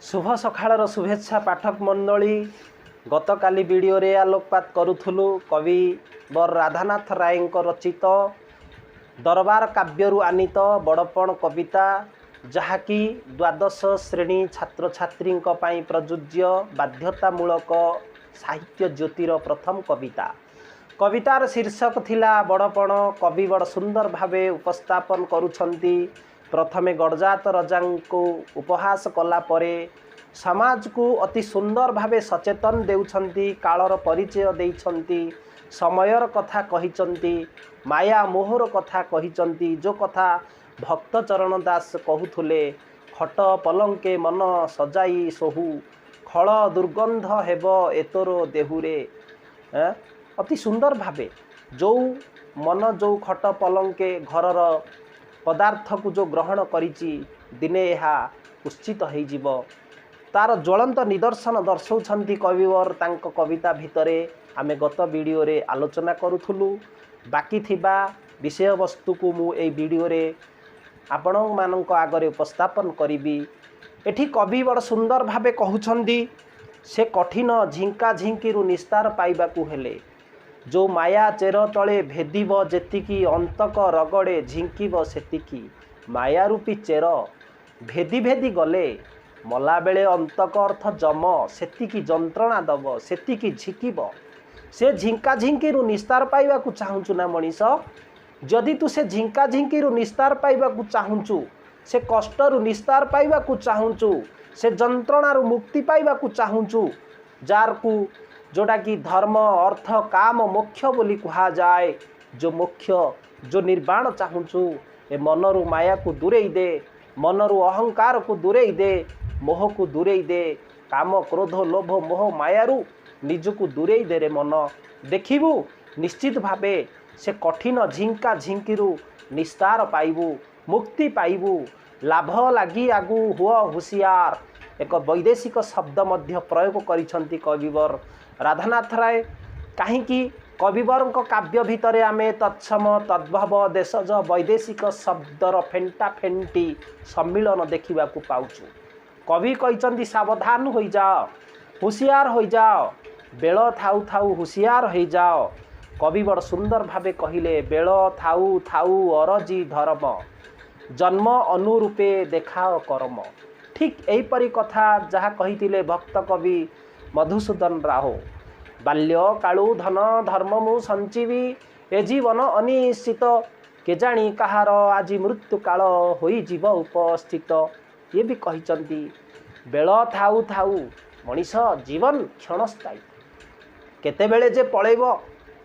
शुभ सकाळर शुभेच्छा पाठक मंडली गतकाली वीडियो रे आलोकपात करुथुलु कवि वर राधानाथ राय रचित दरबार काव्यरु आनीत बड़पण कविता जहाँकि द्वादश श्रेणी छात्र छात्री प्रजुज्य बाध्यतामूलक साहित्य ज्योतिर प्रथम कविता। कवितार शीर्षक थिला बड़पण। कवि बड़ सुंदर भावे उपस्थापन करुछंती। प्रथमे गडजात रजा को उपहास कला परे समाज को अति सुंदर भावे सचेतन देउछंती। कालर परिचय देइछंती। समयर कथा कहिचंती। माया मोहर कथा कहिचंती। जो कथा भक्त चरण दास कहूथुले खट पलंके मन सजाई सोहू खल दुर्गंध हेब एतोर देहुरे। अति सुंदर भावे जो मन जो खट पलंके घरर पदार्थ को जो ग्रहण करिछि दिने ଏହା उचित होइजिब तार ज्वलंत निदर्शन दर्शाउछंती कविवर तांक कविता भितरे। आमे गत वीडियो रे आलोचना करूथुलु। बाकी थिबा विषय वस्तु को मु ए वीडियो रे आपण मानक आगरे उपस्थापन करिबी। एठी कवि बड़ सुंदर भावे कहउछंती से कठिन झिंका झिंकीरु निस्तार पाइबाकू हेले जो माया चेर तले भेदिब जेतिकी अंतक रगड़े झिंकीब सेतिकी। माया रूपी चेर भेदी भेदी गले मला बेले अंतक अर्थ जम सेतिकी जंत्रणा दब सेतिकी झिंकीब। से झिंका झिंकीरु निस्तार पाइबाकू चाहुचु ना मनीष। जदि तू से झिंका झिंकीरु निस्तार पाइबाकू चाहुचु से कष्टरु निस्तार पाइबाकू चाहुचु से जंत्रणारु मुक्ति पाइबाकू चाहुचु जार को जोटा कि धर्म अर्थ काम मोक्ष बोली कहा जाए जो मोक्ष जो निर्वाण चाहुचु ए मनरु माया को दूरेई दे मनरु अहंकार को दूरेई दे मोह को दूरेई दे काम क्रोध लोभ मोह मायारु निजको दूरेई दे रे मन। देखिबू निश्चित भावे से कठिन झिंका झिंकीरु निस्तार पाइबू मुक्ति पाइबू लाभ लागी आगु हुआ हुशियार। एक वैदेशिक शब्द मध्य प्रयोग करिछंती कविवर राधानाथ राय। कहीं कविवर काव्य भितरे आमे तत्सम तद्भव देशज वैदेशिक शब्दर फेंटा फेंटी सम्मिलन देखा पाउछु। कवि कहिचंती सावधान हो जाओ हुशियार हो जाओ बेल थाउ थाउ हुशियार हो जाओ। कवि बड़ सुंदर भावे कहिले बेल थाउ थाउ अरजी धर्म जन्म अनुरूपे देखाओ कर्म। ठीक एहीपरि कथा जहाँ कहिथिले भक्त कवि मधुसूदन राहो। बाल्य कालू धन धर्म मु संजीवी ए जीवन अनिश्चित केजाणी कहार आज मृत्यु काल होई जीव उपस्थित। ये भी कहिचंती बेल थाउ थाउ मनीष जीवन क्षणस्थायी केतेबेले जे पळेब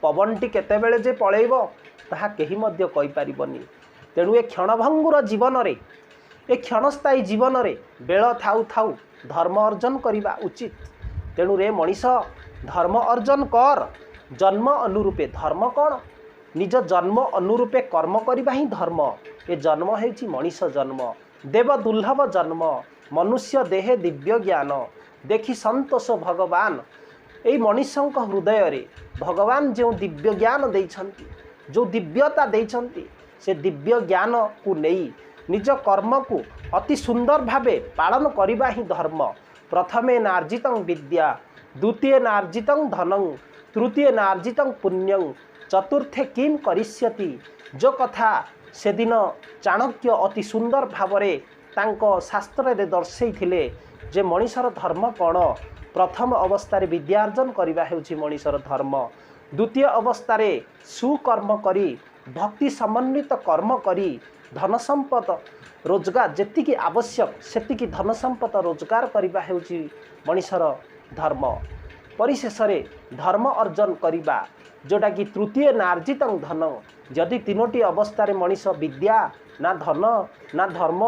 पवनटी केतेबेले जे पळेब ताहा केही मध्य कहि परिबनी। तेणु ए क्षणभंगुर जीवन रे ए क्षणस्थायी जीवन रे बेल थाउ थाउ धर्म अर्जन करिबा उचित। तेणु रे मनीष धर्म अर्जन कर जन्म अनुरूपे। धर्म कौन निज जन्म अनुरूपे कर्म करिबा ही धर्म। ए जन्म हेछि मनीष जन्म देव दुर्लभ जन्म मनुष्य देहे दिव्य ज्ञान देखि संतोष भगवान। एई मनुष्यंक हृदय रे भगवान जो दिव्य ज्ञान देइछंती जो दिव्यता देइछंती से दिव्य ज्ञान को नहीं निज कर्म को अति सुंदर भावे पालन करिबा ही धर्म। प्रथमे नार्जितं विद्या द्वितीय नार्जितं धनं तृतीय नार्जितं पुण्यं चतुर्थे किम करिष्यति। जो कथा से दिन चाणक्य अति सुंदर भावरे तांको शास्त्र रे दर्शैथिले जे मनीषर धर्म कौन। प्रथम अवस्था विद्यार्जन करिबा हेउछि मनीषर धर्म। द्वितीय अवस्था सुकर्म करी भक्ति समन्वित कर्म करी धन संपद रोजगार जेतिकी आवश्यक सेतिकी धन संपद रोजगार करिबा हेउछि मनीषर धर्म। परिशेष धर्म अर्जन करिबा जोटा कि तृतीय नार्जितं धन। जदि तीनोटी अवस्था मनीष विद्या ना धन ना धर्म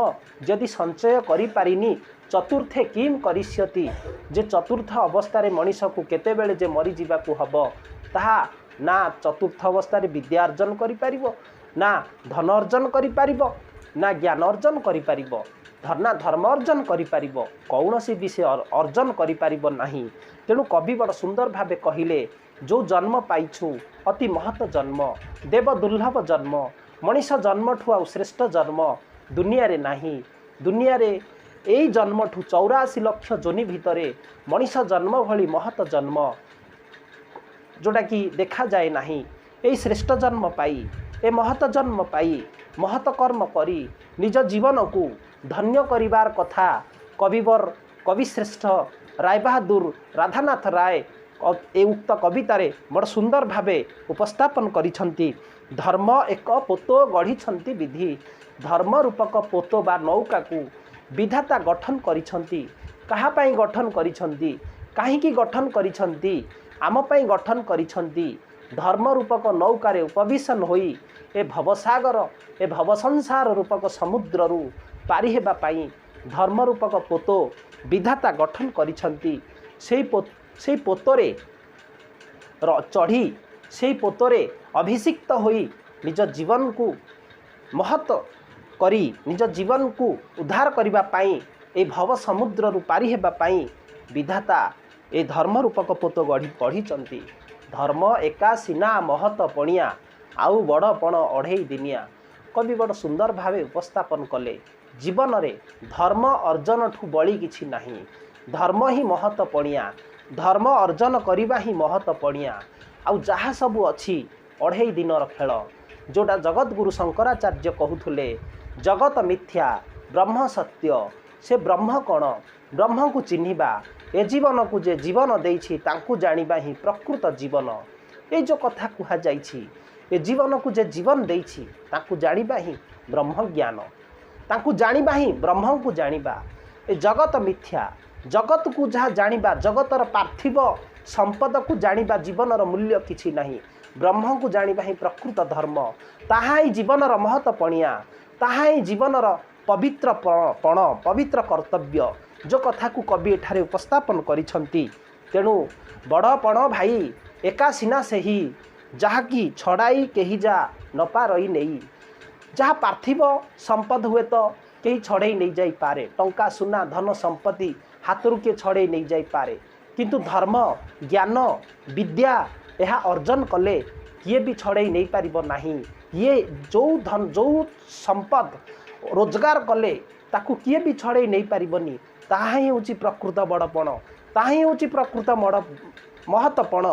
जदि संचय करि पारिनी चतुर्थे किम करिष्यति। जे चतुर्थ अवस्था मनीष को केतेबेले जे मरी जीवाकू हबो ताहा ना चतुर्थ अवस्था विद्या अर्जन करि पारिबो ना धन अर्जन करि पारिबो ना ज्ञान अर्जन करि पारिबो ना धर्म अर्जन करि पारिबो कौनसी विषय अर्जन करि पारिबो नाही। तेणु कवि बड़ सुंदर भावे कहिले जो जन्म पाइछु अति महत जन्म देव दुर्लभ जन्म मनीष जन्म ठु आ श्रेष्ठ जन्म दुनिया रे नाही। दुनिया रे एई जन्मठू 84 लक्ष जोनि भितरे मनीष जन्म भली महत जन्म जोटा कि देखा जाए नहीं यही श्रेष्ठ जन्म पाई ए महत जन्म पाई महत कर्म करी निज जीवन को धन्य करिवार कथा कविवर कविश्रेष्ठ राय बहादुर राधानाथ राय ए उक्त कवितारे बड़ सुंदर भावे उपस्थापन करिछंती। धर्म एक पोतो गढ़ी विधि धर्म रूपक पोतो बा नौका को विधाता गठन करिछंती। कहा पाई गठन करिछंती काहीकि गठन करिछंती आम पाई गठन करिछंती। धर्म रूपक नौकारे उपविशन होई ए भवसागर ए भवसंसार रूपक समुद्र रु पारी हेबा पाई धर्म रूपक पोतो विधाता गठन करिछंती। से पोतरे चढ़ी से पोतरे अभिषिक्त होई निज जीवन को महत करी निज जीवन को उद्धार करबा पाई ए भव समुद्र रु पारी हेबा पाई विधाता ए धर्म रूपक पोतो गढ़ी। धर्म एका सीना महत पणिया आउ बड़पण अढ़ई दिनिया कवि बड़ सुंदर भावे उपस्थापन कले। जीवन रे धर्म अर्जन ठू बड़ी किछि नहीं धर्म ही महत पणिया धर्म अर्जन करिबा ही महत पणिया आउ जहाँ सबू अच्छी अढ़ई दिनर खेल जोटा जगत गुरु शंकराचार्य कहूले जगत मिथ्या ब्रह्म सत्य से ब्रह्म कौन ब्रह्म को चिन्हिबा ए जीवन को जे जीवन देइछि तांकु जानिबा ही प्रकृत जीवन ए जो कथा कुहा जाइछि ए जीवन को जे जीवन देइछि तांकु जानिबा ही ब्रह्म ज्ञान तांकु जानिबा ही ब्रह्म को जानिबा ए जगत मिथ्या जगत को जहाँ जानिबा जगतर पार्थिव संपद को जानिबा जीवनर मूल्य किछि नहीं ब्रह्म को जानिबा ही प्रकृत धर्म ताहा ही जीवनर महत पणिया ताहा ही जीवनर पवित्र पण पवित्र कर्तव्य जो कथा को कवि एठारे उपस्थापन करिछंती। तेणु बड़पण भाई एका सीना से ही जहा कि छड़ाई केही जा न पारई नहीं जहाँ पार्थिव संपद हुए तो कहीं छड़े नहीं जाई पारे टंका सुना धन संपत्ति हाथ रू के छड़े नहीं जाई पारे किंतु धर्म ज्ञान विद्या यह अर्जन कले किए भी छड़े नहीं पारिब नहीं ये जो धन जो संपद रोजगार कले ताकू किए भी छड़े नहीं पारिबनी ताहा ही होची प्रकृत बड़पण ताहा ही होची प्रकृत महत्वपण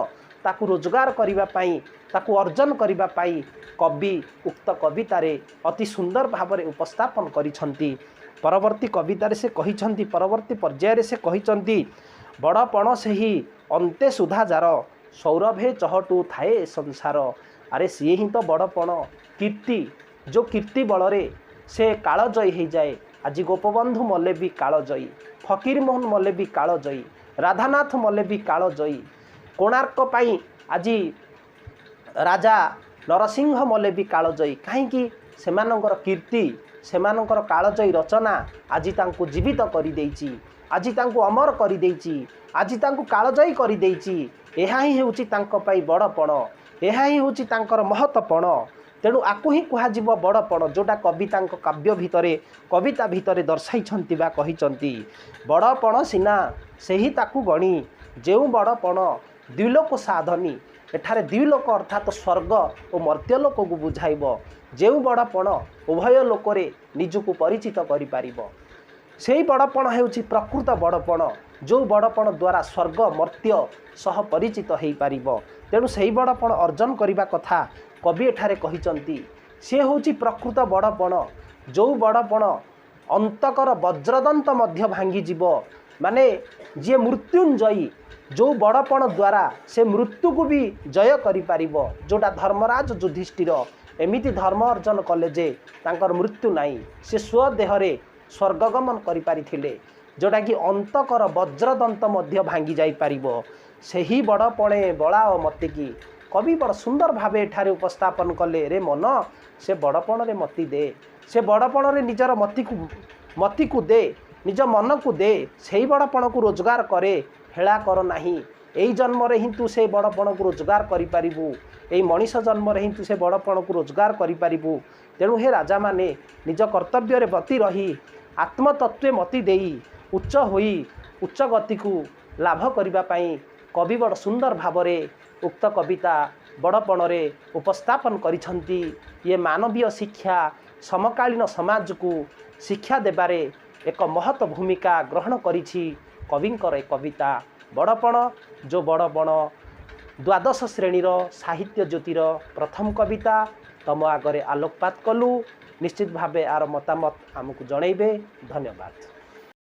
ताकू रोजगार करिबा पाई ताकू अर्जन करिबा पाई कवि उक्त कवितारे अति सुंदर भावरे उपस्थापन करिछंती। परवर्ती कवितारे से कहिछंती परवर्ती पर्याय से कहिछंती बड़पण से ही अंते सुधा जार सौरभे चहटू थाए संसार अरे सी ही तो बड़पण कीर्ति जो कीर्ति बलरे से कालजयी हो जाए। आज गोपबंधु मल्ले भी कालजयी फकीर मोहन मल्ले भी कालजयी राधानाथ मल्ले भी कालजयी कोणार्क पाई आज राजा नरसिंह मल्ले भी कालजयी कहीं सेमानंकर कीर्ति सेमानंकर कालजयी रचना आज तांको जीवित कर देइछि आज तांको अमर कर देइछि आज तांको कालजयी कर देइछि एहा ही होउछि तांको पाई बड़पण एहा ही होउछि तांकर महत्वपण। तेणु आकु ही कहुब बड़पण जोटा कविता काव्य भितरे कविता भितरे दर्शाई बा कहिचंती बड़पण सीना से ही ताकू गणी जो बड़पण द्विलोक साधनी एठारे द्विलोक अर्थात स्वर्ग और मर्त्यलोक को बुझाइब जो बड़पण उभय लोकरे निजको परिचित करि पारिब से बड़पण हेउछि प्रकृत बड़पण जो बड़पण द्वारा स्वर्ग मर्त्य सह परिचित हो पारिब। तेणु से बड़पण अर्जन करने कथा कवि एठारे कहिचंती से होची प्रकृत बड़पण जो बड़पण अंतकर वज्रदंत मध्य भांगी जीव माने जी मृत्युंजयी जो बड़पण द्वारा से मृत्यु को भी जय करि पारिबो जोटा धर्मराज युधिष्ठिर एमिति धर्म अर्जन कले जे तांकर मृत्यु नाई से स्वदेहरे स्वर्गगमन करि पारिथिले जोटा कि अंतकर वज्रदंत मध्य भांगी जाई पारिबो सेही बड़पणे बलाओ मते की कवि बड़ सुंदर भावे एठारे उपस्थापन कले रे मन से बड़पण रे मती दे से बड़पण रे निजर मती को दे निज मन को दे से बड़पण को रोजगार करे हेला कर नाही एई जन्म रे ही तू से बड़पण को रोजगार करि पारिबू एई मनीष जन्म रे ही तू से बड़पण को रोजगार करि पारिबू। तेणु हे राजा माने निज कर्तव्य रे बती रही आत्मतत्वे मती देई उच्च होई उच्च गति को लाभ करिबा पाई कवि बड़ सुंदर भावरे उक्त कविता बड़पणे उपस्थापन करिछंती। ये मानवीय शिक्षा समकालीन समाज को शिक्षा देबारे एक महत भूमिका ग्रहण करिछि कविंकर ए कविता बड़पण जो बड़पण द्वादश श्रेणीर साहित्य ज्योतिर प्रथम कविता तम आगरे आलोकपात कलु। निश्चित भावे आर मतामत आमको जनइबे। धन्यवाद।